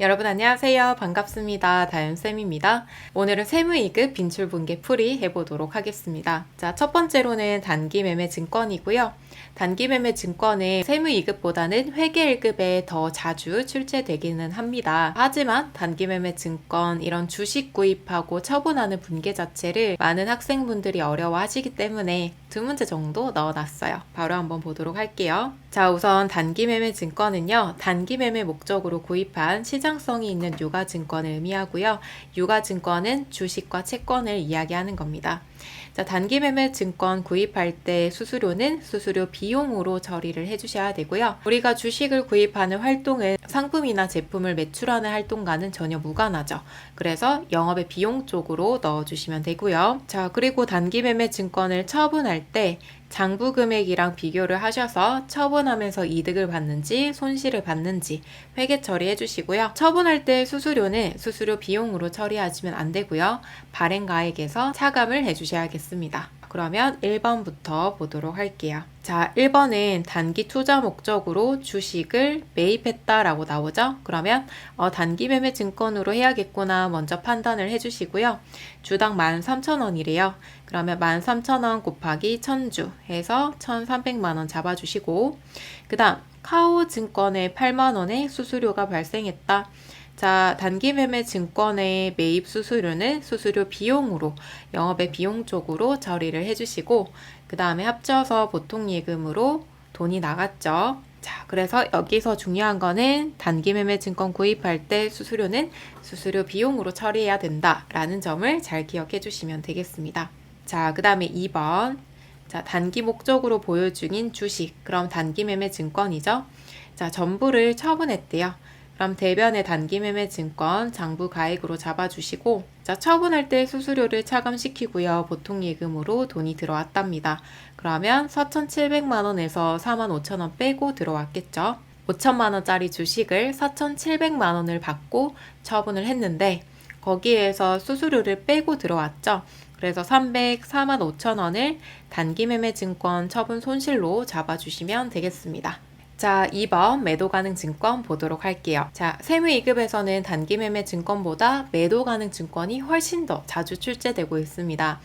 여러분 안녕하세요. 반갑습니다. 다윤쌤입니다. 오늘은 세무이급 빈출분계 풀이 해보도록 하겠습니다. 자, 첫 번째로는 단기매매 증권이고요. 단기매매 증권은 세무이급보다는 회계일급에 더 자주 출제되기는 합니다. 하지만 단기매매 증권 이런 주식 구입하고 처분하는 분계 자체를 많은 학생분들이 어려워하시기 때문에 두 문제 정도 넣어놨어요. 바로 한번 보도록 할게요. 자, 우선 단기매매 증권은요, 단기매매 목적으로 구입한 시장성이 있는 유가증권을 의미하고요. 유가증권은 주식과 채권을 이야기하는 겁니다. 자, 단기매매 증권 구입할 때 수수료는 수수료 비용으로 처리를 해주셔야 되고요. 우리가 주식을 구입하는 활동은 상품이나 제품을 매출하는 활동과는 전혀 무관하죠. 그래서 영업의 비용 쪽으로 넣어주시면 되고요. 자, 그리고 단기매매 증권을 처분할 때 장부 금액이랑 비교를 하셔서 처분하면서 이득을 받는지 손실을 받는지 회계 처리해 주시고요. 처분할 때 수수료는 수수료 비용으로 처리하시면 안 되고요. 발행가액에서 차감을 해 주셔야겠습니다. 그러면 1번부터 보도록 할게요. 자, 1번은 단기 투자 목적으로 주식을 매입했다라고 나오죠? 그러면 단기 매매 증권으로 해야겠구나 먼저 판단을 해주시고요. 주당 13,000원이래요. 그러면 13,000원 곱하기 1000주 해서 1,300만원 잡아주시고, 그 다음 카오증권에 8만원의 수수료가 발생했다. 자, 단기매매 증권의 매입 수수료는 수수료 비용으로 영업의 비용 쪽으로 처리를 해주시고, 그 다음에 합쳐서 보통예금으로 돈이 나갔죠. 자, 그래서 여기서 중요한 거는 단기매매 증권 구입할 때 수수료는 수수료 비용으로 처리해야 된다라는 점을 잘 기억해 주시면 되겠습니다. 자, 그 다음에 2번. 자, 단기 목적으로 보유 중인 주식, 그럼 단기매매 증권이죠. 자, 전부를 처분했대요. 그럼 대변의 단기매매 증권 장부 가액으로 잡아주시고, 자, 처분할 때 수수료를 차감시키고요. 보통예금으로 돈이 들어왔답니다. 그러면 4,700만원에서 45,000원 빼고 들어왔겠죠. 5천만원짜리 주식을 4,700만원을 받고 처분을 했는데 거기에서 수수료를 빼고 들어왔죠. 그래서 345,000원을 단기매매 증권 처분 손실로 잡아주시면 되겠습니다. 자, 2번 매도 가능 증권 보도록 할게요. 자, 세무이급에서는 단기매매 증권보다 매도 가능 증권이 훨씬 더 자주 출제되고 있습니다.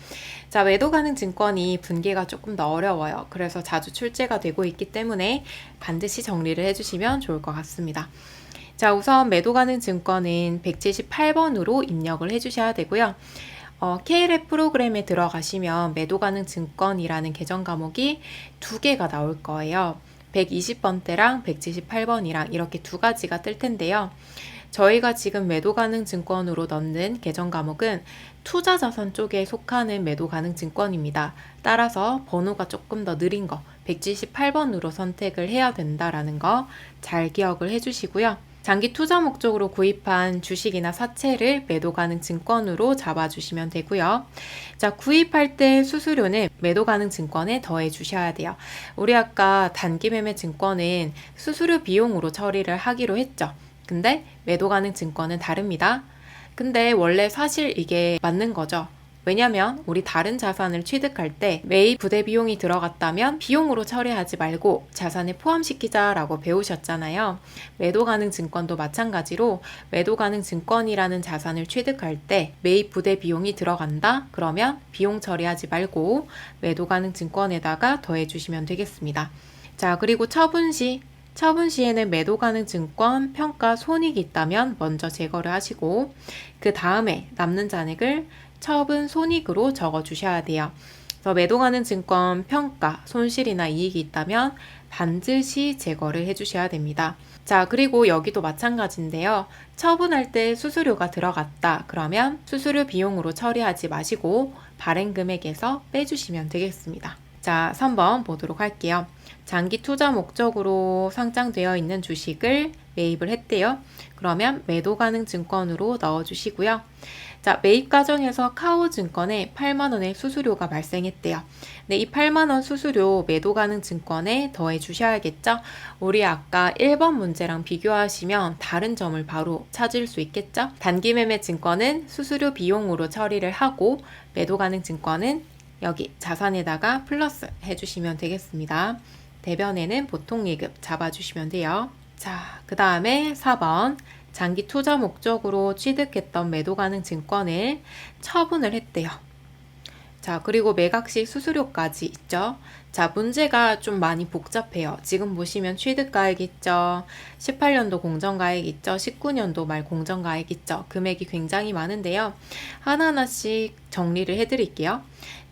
자, 매도 가능 증권이 분계가 조금 더 어려워요. 그래서 자주 출제가 되고 있기 때문에 반드시 정리를 해주시면 좋을 것 같습니다. 자, 우선 매도 가능 증권은 178번으로 입력을 해주셔야 되고요. KLF 프로그램에 들어가시면 매도 가능 증권이라는 계정 과목이 두 개가 나올 거예요. 120번대랑 178번이랑 이렇게 두 가지가 뜰 텐데요. 저희가 지금 매도 가능 증권으로 넣는 계정 과목은 투자 자산 쪽에 속하는 매도 가능 증권입니다. 따라서 번호가 조금 더 느린 거 178번으로 선택을 해야 된다라는 거 잘 기억을 해주시고요. 장기 투자 목적으로 구입한 주식이나 사채를 매도 가능 증권으로 잡아주시면 되고요. 자, 구입할 때 수수료는 매도 가능 증권에 더해 주셔야 돼요. 우리 아까 단기 매매 증권은 수수료 비용으로 처리를 하기로 했죠. 근데 매도 가능 증권은 다릅니다. 근데 원래 사실 이게 맞는 거죠. 왜냐면 우리 다른 자산을 취득할 때 매입 부대 비용이 들어갔다면 비용으로 처리하지 말고 자산에 포함시키자라고 배우셨잖아요. 매도 가능 증권도 마찬가지로 매도 가능 증권이라는 자산을 취득할 때 매입 부대 비용이 들어간다? 그러면 비용 처리하지 말고 매도 가능 증권에다가 더해 주시면 되겠습니다. 자, 그리고 처분 시에는 매도 가능 증권 평가 손익이 있다면 먼저 제거를 하시고, 그 다음에 남는 잔액을 처분 손익으로 적어 주셔야 돼요. 그래서 매도 가능 증권 평가 손실이나 이익이 있다면 반드시 제거를 해주셔야 됩니다. 자, 그리고 여기도 마찬가지인데요. 처분할 때 수수료가 들어갔다. 그러면 수수료 비용으로 처리하지 마시고 발행 금액에서 빼주시면 되겠습니다. 자, 3번 보도록 할게요. 장기 투자 목적으로 상장되어 있는 주식을 매입을 했대요. 그러면 매도 가능 증권으로 넣어주시고요. 자, 매입 과정에서 카오증권에 8만원의 수수료가 발생했대요. 네, 이 8만원 수수료 매도 가능 증권에 더해 주셔야겠죠? 우리 아까 1번 문제랑 비교하시면 다른 점을 바로 찾을 수 있겠죠? 단기 매매 증권은 수수료 비용으로 처리를 하고 매도 가능 증권은 여기 자산에다가 플러스 해주시면 되겠습니다. 대변에는 보통예금 잡아주시면 돼요. 자, 그 다음에 4번 장기 투자 목적으로 취득했던 매도 가능 증권을 처분을 했대요. 자, 그리고 매각시 수수료까지 있죠. 자, 문제가 좀 많이 복잡해요. 지금 보시면 취득가액 있죠. 18년도 공정가액 있죠. 19년도 말 공정가액 있죠. 금액이 굉장히 많은데요. 하나하나씩 정리를 해드릴게요.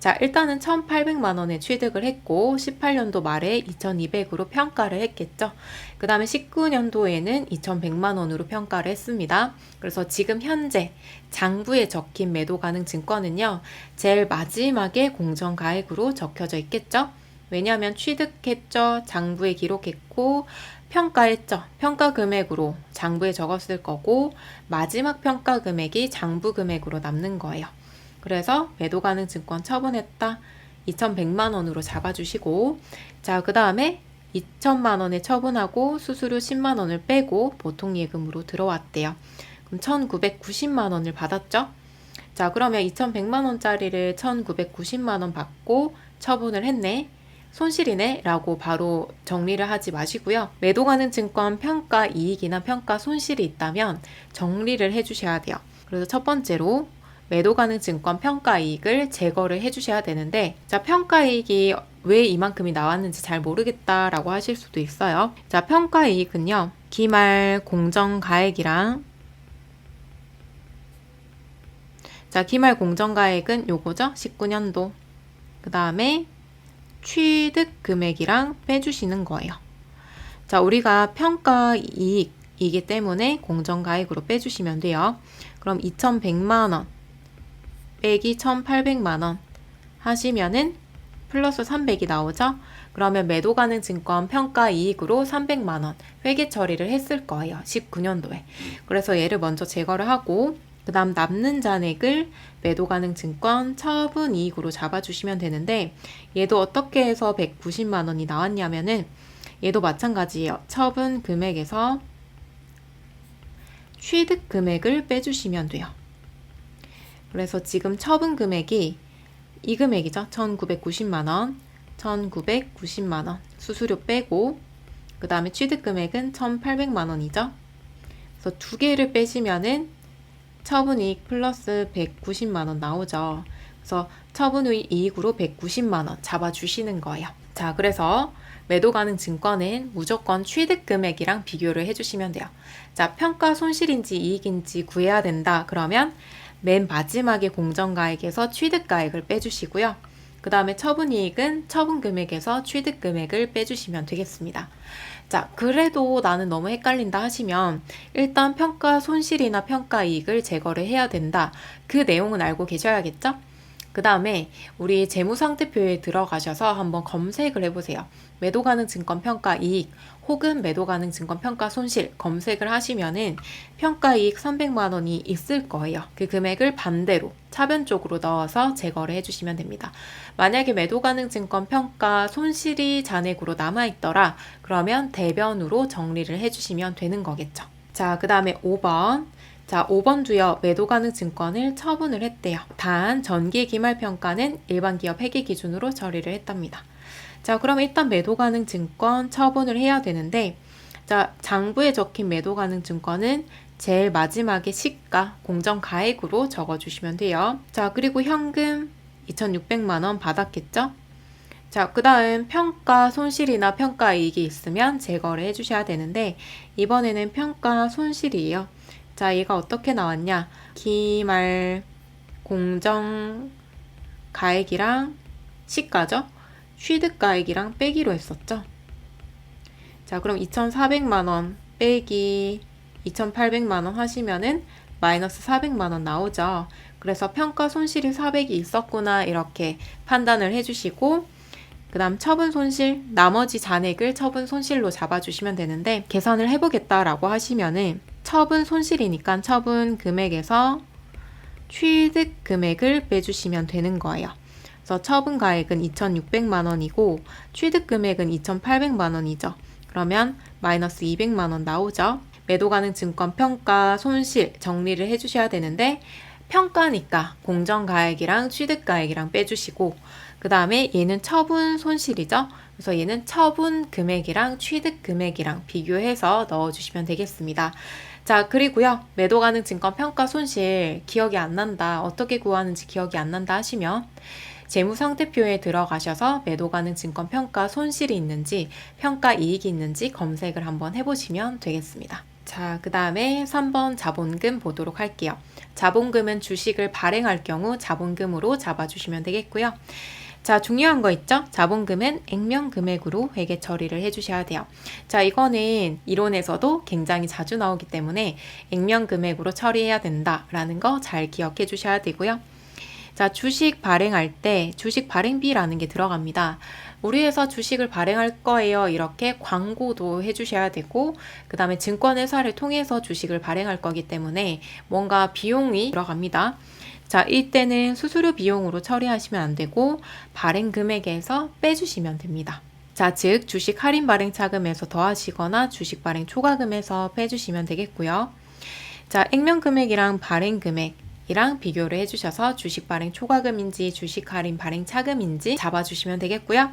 자, 일단은 1,800만 원에 취득을 했고 18년도 말에 2,200으로 평가를 했겠죠. 그 다음에 19년도에는 2,100만 원으로 평가를 했습니다. 그래서 지금 현재 장부에 적힌 매도 가능 증권은요. 제일 마지막에 공정가액으로 적혀져 있겠죠. 왜냐하면 취득했죠. 장부에 기록했고 평가했죠. 평가 금액으로 장부에 적었을 거고 마지막 평가 금액이 장부 금액으로 남는 거예요. 그래서 매도 가능 증권 처분했다. 2,100만 원으로 잡아주시고 자, 그 다음에 2,000만 원에 처분하고 수수료 10만 원을 빼고 보통 예금으로 들어왔대요. 그럼 1,990만 원을 받았죠. 자, 그러면 2,100만 원짜리를 1,990만 원 받고 처분을 했네. 손실이네 라고 바로 정리를 하지 마시고요. 매도 가능 증권 평가 이익이나 평가 손실이 있다면 정리를 해주셔야 돼요. 그래서 첫 번째로 매도 가능 증권 평가 이익을 제거를 해주셔야 되는데 자, 평가 이익이 왜 이만큼이 나왔는지 잘 모르겠다라고 하실 수도 있어요. 자, 평가 이익은요. 기말 공정가액이랑 자, 기말 공정가액은 요거죠. 19년도. 그 다음에 취득 금액이랑 빼주시는 거예요. 자, 우리가 평가 이익이기 때문에 공정가액으로 빼주시면 돼요. 그럼 2,100만 원 빼기 1,800만 원 하시면은 플러스 300이 나오죠. 그러면 매도 가능 증권 평가 이익으로 300만 원 회계 처리를 했을 거예요. 19년도에. 그래서 얘를 먼저 제거를 하고 그 다음 남는 잔액을 매도 가능 증권 처분 이익으로 잡아주시면 되는데 얘도 어떻게 해서 190만 원이 나왔냐면은 얘도 마찬가지예요. 처분 금액에서 취득 금액을 빼주시면 돼요. 그래서 지금 처분 금액이 이 금액이죠. 1,990만 원, 1,990만 원 수수료 빼고 그 다음에 취득 금액은 1,800만 원이죠. 그래서 두 개를 빼시면은 처분이익 플러스 190만 원 나오죠. 그래서 처분이익으로 190만 원 잡아주시는 거예요. 자, 그래서 매도 가능 증권은 무조건 취득 금액이랑 비교를 해주시면 돼요. 자, 평가 손실인지 이익인지 구해야 된다. 그러면 맨 마지막에 공정가액에서 취득가액을 빼주시고요. 그 다음에 처분이익은 처분금액에서 취득금액을 빼주시면 되겠습니다. 자, 그래도 나는 너무 헷갈린다 하시면 일단 평가 손실이나 평가 이익을 제거를 해야 된다. 그 내용은 알고 계셔야겠죠? 그 다음에 우리 재무상태표에 들어가셔서 한번 검색을 해보세요. 매도 가능 증권 평가 이익 혹은 매도 가능 증권 평가 손실 검색을 하시면은 평가 이익 300만 원이 있을 거예요. 그 금액을 반대로 차변쪽으로 넣어서 제거를 해주시면 됩니다. 만약에 매도 가능 증권 평가 손실이 잔액으로 남아있더라. 그러면 대변으로 정리를 해주시면 되는 거겠죠. 자, 그 다음에 5번. 자, 5번도요. 매도 가능 증권을 처분을 했대요. 단 전기 기말 평가는 일반 기업 회계 기준으로 처리를 했답니다. 자, 그럼 일단 매도 가능 증권 처분을 해야 되는데 자, 장부에 적힌 매도 가능 증권은 제일 마지막에 시가 공정가액으로 적어주시면 돼요. 자, 그리고 현금 2,600만 원 받았겠죠? 자, 그 다음 평가 손실이나 평가 이익이 있으면 제거를 해주셔야 되는데 이번에는 평가 손실이에요. 자, 얘가 어떻게 나왔냐? 기말 공정가액이랑 시가죠? 취득가액이랑 빼기로 했었죠. 자, 그럼 2,400만 원 빼기 2,800만 원 하시면은 마이너스 400만 원 나오죠. 그래서 평가 손실이 400이 있었구나 이렇게 판단을 해주시고 그 다음 처분 손실, 나머지 잔액을 처분 손실로 잡아주시면 되는데 계산을 해보겠다라고 하시면은 처분 손실이니까 처분 금액에서 취득 금액을 빼주시면 되는 거예요. 그래서 처분 가액은 2,600만 원이고 취득 금액은 2,800만 원이죠. 그러면 마이너스 200만 원 나오죠. 매도 가능 증권 평가 손실 정리를 해주셔야 되는데 평가니까 공정가액이랑 취득가액이랑 빼주시고 그 다음에 얘는 처분 손실이죠. 그래서 얘는 처분 금액이랑 취득 금액이랑 비교해서 넣어주시면 되겠습니다. 자, 그리고요. 매도 가능 증권 평가 손실 기억이 안 난다. 어떻게 구하는지 기억이 안 난다 하시면 재무상태표에 들어가셔서 매도 가능 증권 평가 손실이 있는지 평가 이익이 있는지 검색을 한번 해보시면 되겠습니다. 자, 그 다음에 3번 자본금 보도록 할게요. 자본금은 주식을 발행할 경우 자본금으로 잡아주시면 되겠고요. 자, 중요한 거 있죠? 자본금은 액면 금액으로 회계 처리를 해주셔야 돼요. 자, 이거는 이론에서도 굉장히 자주 나오기 때문에 액면 금액으로 처리해야 된다라는 거 잘 기억해 주셔야 되고요. 자, 주식 발행할 때 주식 발행비라는 게 들어갑니다. 우리 회사 주식을 발행할 거예요. 이렇게 광고도 해주셔야 되고, 그 다음에 증권회사를 통해서 주식을 발행할 거기 때문에 뭔가 비용이 들어갑니다. 자, 이때는 수수료 비용으로 처리하시면 안 되고 발행 금액에서 빼주시면 됩니다. 자, 즉 주식 할인 발행 차금에서 더하시거나 주식 발행 초과금에서 빼주시면 되겠고요. 자, 액면 금액이랑 발행 금액이랑 비교를 해주셔서 주식 발행 초과금인지 주식 할인 발행 차금인지 잡아주시면 되겠고요.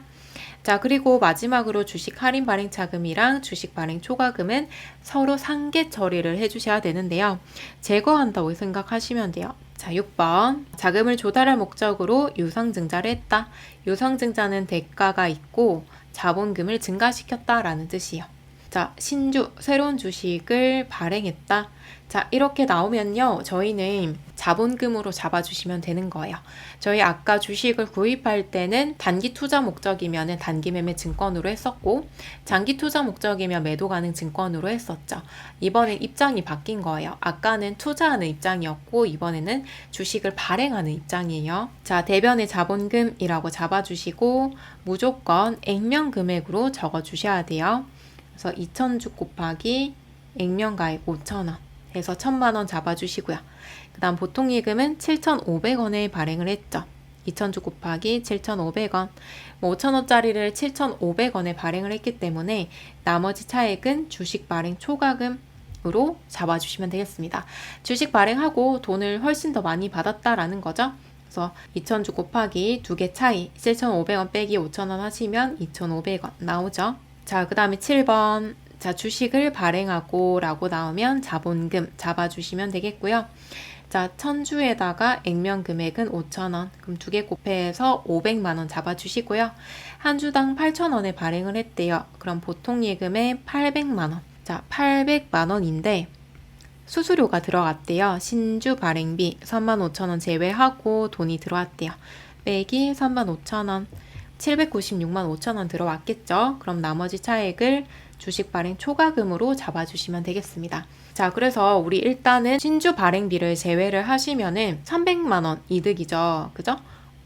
자, 그리고 마지막으로 주식 할인 발행 차금이랑 주식 발행 초과금은 서로 상계 처리를 해주셔야 되는데요. 제거한다고 생각하시면 돼요. 자, 6번. 자금을 조달할 목적으로 유상증자를 했다. 유상증자는 대가가 있고 자본금을 증가시켰다라는 뜻이에요. 자, 신주, 새로운 주식을 발행했다. 자, 이렇게 나오면요. 저희는 자본금으로 잡아주시면 되는 거예요. 저희 아까 주식을 구입할 때는 단기 투자 목적이면 단기 매매 증권으로 했었고, 장기 투자 목적이면 매도 가능 증권으로 했었죠. 이번엔 입장이 바뀐 거예요. 아까는 투자하는 입장이었고, 이번에는 주식을 발행하는 입장이에요. 자, 대변의 자본금이라고 잡아주시고, 무조건 액면 금액으로 적어주셔야 돼요. 그래서 2,000주 곱하기 액면가액 5,000원 해서 1,000만원 잡아주시고요. 그 다음 보통예금은 7,500원에 발행을 했죠. 2,000주 곱하기 7,500원, 5,000원짜리를 7,500원에 발행을 했기 때문에 나머지 차액은 주식 발행 초과금으로 잡아주시면 되겠습니다. 주식 발행하고 돈을 훨씬 더 많이 받았다라는 거죠. 그래서 2,000주 곱하기 두 개 차이 7,500원 빼기 5,000원 하시면 2,500원 나오죠. 자, 그 다음에 7번. 자, 주식을 발행하고 라고 나오면 자본금 잡아주시면 되겠고요. 자, 1,000주에다가 액면 금액은 5,000원. 그럼 두 개 곱해서 500만원 잡아주시고요. 한 주당 8,000원에 발행을 했대요. 그럼 보통 예금에 800만원. 자, 800만원인데 수수료가 들어갔대요. 신주 발행비 35,000원 제외하고 돈이 들어왔대요. 빼기 35,000원. 796만 5천원 들어왔겠죠? 그럼 나머지 차액을 주식 발행 초과금으로 잡아주시면 되겠습니다. 자, 그래서 우리 일단은 신주 발행비를 제외를 하시면은 300만원 이득이죠. 그죠?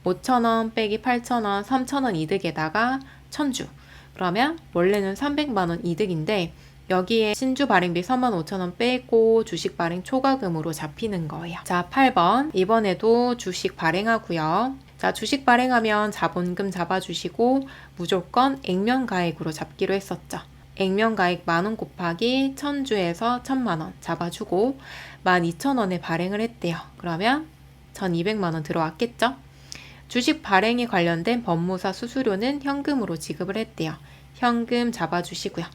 5천원 빼기 8천원, 3천원 이득에다가 1,000주. 그러면 원래는 300만원 이득인데 여기에 신주 발행비 35,000원 빼고 주식 발행 초과금으로 잡히는 거예요. 자, 8번. 이번에도 주식 발행하고요. 자, 주식 발행하면 자본금 잡아주시고 무조건 액면 가액으로 잡기로 했었죠. 액면 가액 10,000원 곱하기 1,000주에서 1,000만원 잡아주고 12,000원에 발행을 했대요. 그러면 1,200만원 들어왔겠죠? 주식 발행에 관련된 법무사 수수료는 현금으로 지급을 했대요. 현금 잡아주시고요.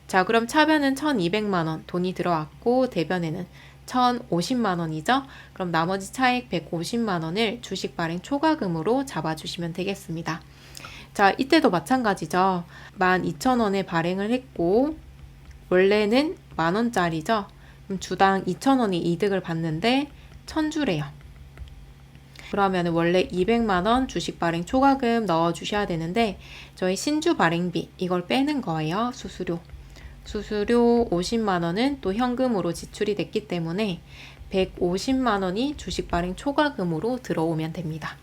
자, 그럼 차변은 1,200만원 돈이 들어왔고 대변에는 1,050만원이죠. 그럼 나머지 차액 150만원을 주식 발행 초과금으로 잡아주시면 되겠습니다. 자, 이때도 마찬가지죠. 12,000원에 발행을 했고 원래는 만원짜리죠. 그럼 주당 2,000원이 이득을 받는데 1,000주래요. 그러면 원래 200만원 주식 발행 초과금 넣어주셔야 되는데 저희 신주 발행비 이걸 빼는 거예요. 수수료 50만원은 또 현금으로 지출이 됐기 때문에 150만원이 주식 발행 초과금으로 들어오면 됩니다.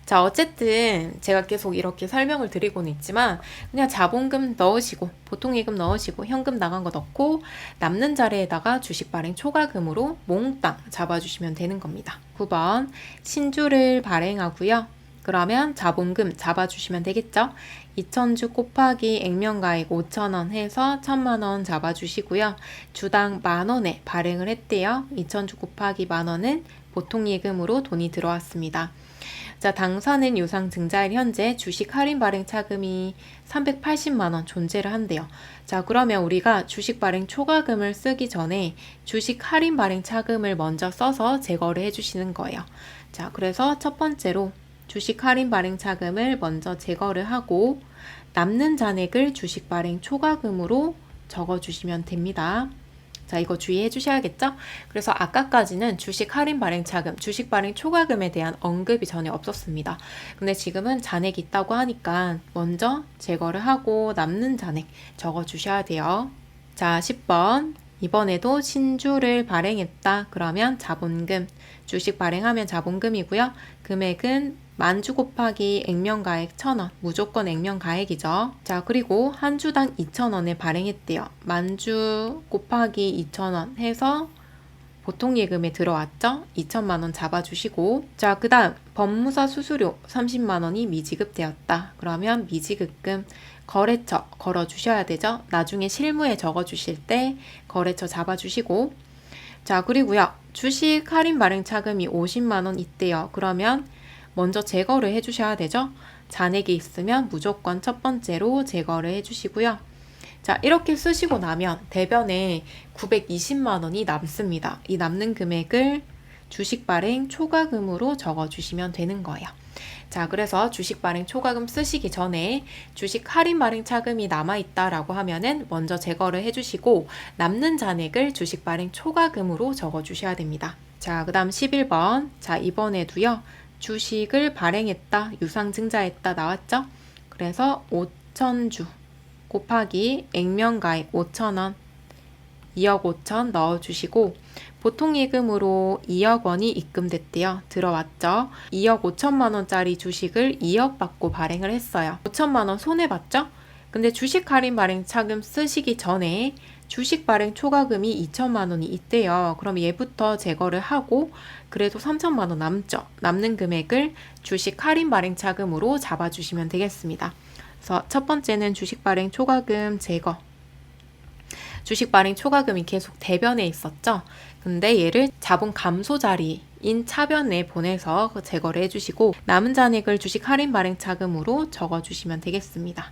자, 어쨌든 제가 계속 이렇게 설명을 드리고는 있지만 그냥 자본금 넣으시고 보통예금 넣으시고 현금 나간 거 넣고 남는 자리에다가 주식 발행 초과금으로 몽땅 잡아주시면 되는 겁니다. 9번 신주를 발행하고요. 그러면 자본금 잡아주시면 되겠죠? 2,000주 곱하기 액면가액 5,000원 해서 1,000만원 잡아주시고요. 주당 만원에 발행을 했대요. 2,000주 곱하기 만원은 보통예금으로 돈이 들어왔습니다. 자, 당사는 유상증자일 현재 주식 할인 발행 차금이 380만 원 존재를 한대요. 자, 그러면 우리가 주식 발행 초과금을 쓰기 전에 주식 할인 발행 차금을 먼저 써서 제거를 해주시는 거예요. 자, 그래서 첫 번째로 주식 할인 발행 차금을 먼저 제거를 하고 남는 잔액을 주식 발행 초과금으로 적어주시면 됩니다. 자, 이거 주의해 주셔야겠죠? 그래서 아까까지는 주식 할인 발행 차금, 주식 발행 초과금에 대한 언급이 전혀 없었습니다. 근데 지금은 잔액이 있다고 하니까 먼저 제거를 하고 남는 잔액 적어 주셔야 돼요. 자, 10번. 이번에도 신주를 발행했다. 그러면 자본금, 주식 발행하면 자본금이고요. 금액은 만주 곱하기 액면가액 1,000원, 무조건 액면가액이죠. 자, 그리고 한 주당 2,000원에 발행했대요. 만주 곱하기 2,000원 해서 보통예금에 들어왔죠? 2천만 원 잡아주시고, 자, 그 다음 법무사 수수료 30만 원이 미지급되었다. 그러면 미지급금 거래처 걸어주셔야 되죠? 나중에 실무에 적어주실 때 거래처 잡아주시고, 자, 그리고요, 주식 할인 발행 차금이 50만 원 있대요. 그러면 먼저 제거를 해주셔야 되죠? 잔액이 있으면 무조건 첫 번째로 제거를 해주시고요. 자, 이렇게 쓰시고 나면 대변에 920만 원이 남습니다. 이 남는 금액을 주식 발행 초과금으로 적어주시면 되는 거예요. 자, 그래서 주식 발행 초과금 쓰시기 전에 주식 할인 발행 차금이 남아있다라고 하면은 먼저 제거를 해주시고 남는 잔액을 주식 발행 초과금으로 적어주셔야 됩니다. 자, 그 다음 11번. 자, 이번에도요, 주식을 발행했다, 유상증자했다 나왔죠? 그래서 5,000주 곱하기 액면가액 5,000원, 2억 5천 넣어주시고 보통예금으로 2억 원이 입금됐대요. 들어왔죠? 2억 5천만 원짜리 주식을 2억 받고 발행을 했어요. 5천만 원 손해봤죠? 근데 주식 할인 발행 차금 쓰시기 전에 주식 발행 초과금이 2천만 원이 있대요. 그럼 얘부터 제거를 하고 그래도 3천만 원 남죠? 남는 금액을 주식 할인 발행 차금으로 잡아주시면 되겠습니다. 그래서 첫 번째는 주식 발행 초과금 제거. 주식 발행 초과금이 계속 대변에 있었죠. 근데 얘를 자본 감소 자리인 차변에 보내서 제거를 해주시고 남은 잔액을 주식 할인 발행 차금으로 적어주시면 되겠습니다.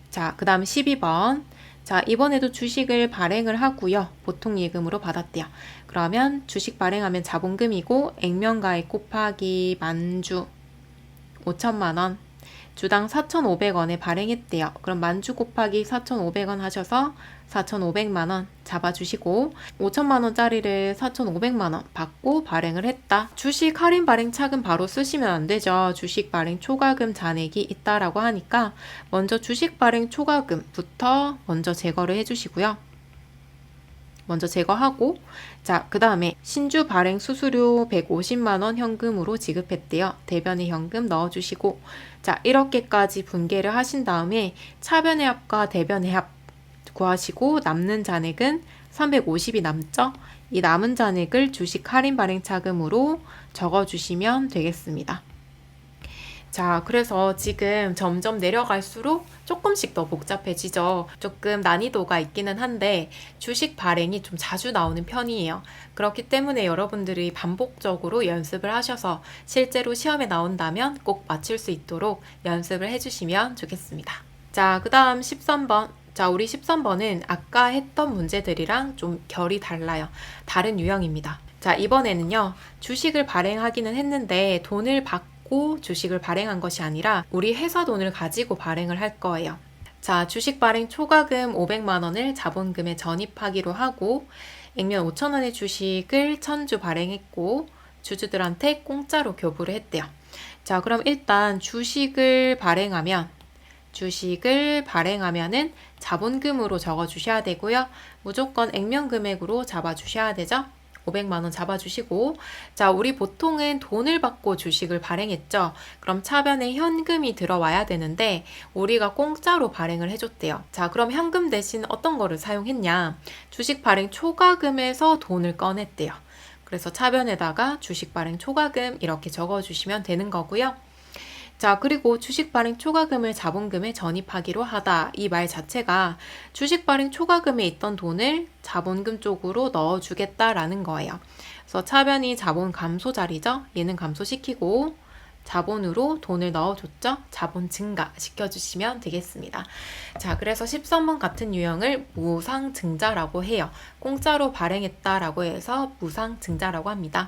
자, 그 다음 12번. 자, 이번에도 주식을 발행을 하고요. 보통 예금으로 받았대요. 그러면 주식 발행하면 자본금이고 액면가액 곱하기 만주 5천만 원, 주당 4,500원에 발행했대요. 그럼 만주 곱하기 4,500원 하셔서 4,500만 원 잡아주시고 5천만 원짜리를 4,500만 원 받고 발행을 했다. 주식 할인 발행 차금 바로 쓰시면 안 되죠. 주식 발행 초과금 잔액이 있다라고 하니까 먼저 주식 발행 초과금부터 먼저 제거를 해주시고요. 먼저 제거하고, 자, 그 다음에 신주 발행 수수료 150만 원 현금으로 지급했대요. 대변에 현금 넣어주시고, 자, 이렇게까지 분개를 하신 다음에 차변의 합과 대변의 합 구하시고 남는 잔액은 350이 남죠? 이 남은 잔액을 주식 할인 발행 차금으로 적어주시면 되겠습니다. 자, 그래서 지금 점점 내려갈수록 조금씩 더 복잡해지죠. 조금 난이도가 있기는 한데 주식 발행이 좀 자주 나오는 편이에요. 그렇기 때문에 여러분들이 반복적으로 연습을 하셔서 실제로 시험에 나온다면 꼭 맞출 수 있도록 연습을 해주시면 좋겠습니다. 자, 그 다음 13번. 자, 우리 13번은 아까 했던 문제들이랑 좀 결이 달라요. 다른 유형입니다. 자, 이번에는요, 주식을 발행하기는 했는데 돈을 받고 주식을 발행한 것이 아니라 우리 회사 돈을 가지고 발행을 할 거예요. 자, 주식 발행 초과금 500만 원을 자본금에 전입하기로 하고 액면 5천 원의 주식을 1000주 발행했고 주주들한테 공짜로 교부를 했대요. 자, 그럼 일단 주식을 발행하면은 자본금으로 적어주셔야 되고요. 무조건 액면 금액으로 잡아주셔야 되죠. 500만 원 잡아주시고, 자, 우리 보통은 돈을 받고 주식을 발행했죠. 그럼 차변에 현금이 들어와야 되는데 우리가 공짜로 발행을 해줬대요. 자, 그럼 현금 대신 어떤 거를 사용했냐? 주식 발행 초과금에서 돈을 꺼냈대요. 그래서 차변에다가 주식 발행 초과금 이렇게 적어주시면 되는 거고요. 자, 그리고 주식 발행 초과금을 자본금에 전입하기로 하다. 이 말 자체가 주식 발행 초과금에 있던 돈을 자본금 쪽으로 넣어주겠다라는 거예요. 그래서 차변이 자본 감소 자리죠. 얘는 감소시키고 자본으로 돈을 넣어줬죠. 자본 증가 시켜주시면 되겠습니다. 자, 그래서 13번 같은 유형을 무상증자라고 해요. 공짜로 발행했다라고 해서 무상증자라고 합니다.